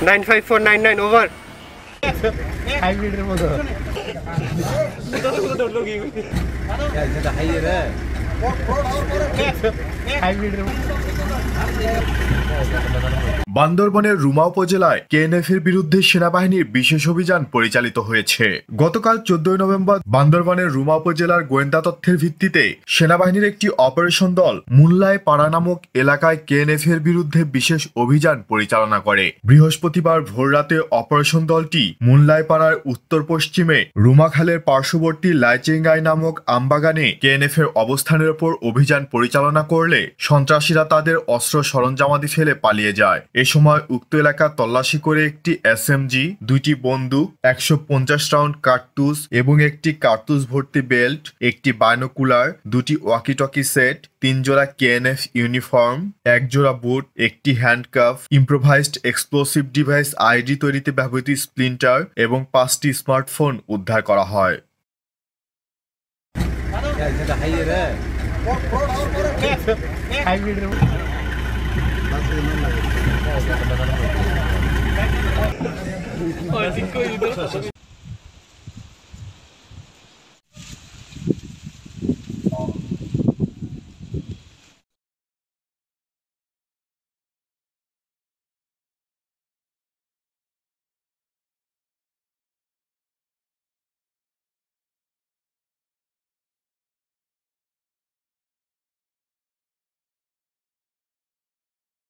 95499 over. হাইব্রিডের মতো বান্দরবানের রুমা উপজেলায় কেএনএফ-এর বিরুদ্ধে সেনাবাহিনীর বিশেষ অভিযান পরিচালিত হয়েছে। গতকাল 14 নভেম্বর বান্দরবানের রুমা উপজেলার গোয়েন্দা তথ্যের ভিত্তিতে সেনাবাহিনীর একটি অপারেশন দল মুল্লায় পাড়া নামক এলাকায় কেএনএফ-এর বিরুদ্ধে বিশেষ অভিযান পরিচালনা করে। বৃহস্পতিবার ভোররাতে অপারেশন দলটি মুল্লায় পাড়ার উত্তর পশ্চিমে রুমাখালের পার্শ্ববর্তী লাইচেঙ্গাই নামক আমবাগানে কেএনএফ-এর অবস্থানের ওপর অভিযান পরিচালনা করলে সন্ত্রাসীরা তাদের অস্ত্র সরঞ্জামাদি ফেলে পালিয়ে যায়। এ সময় উক্ত এলাকা তল্লাশি করে একটি এসএমজি, 2টি বন্দুক, 150 রাউন্ড কার্তুজ এবং একটি কার্তুজ ভর্তি বেল্ট, একটি বাইনোকুলার, 2টি ওয়াকিটকি সেট, 3 জোড়া কেএনএফ ইউনিফর্ম, 1 জোড়া বুট, একটি handcuff, improvised explosive device ID তৈরিতে ব্যবহৃত স্প্লিন্টার এবং 5টি স্মার্টফোন উদ্ধার করা হয়। হাইব্রিডের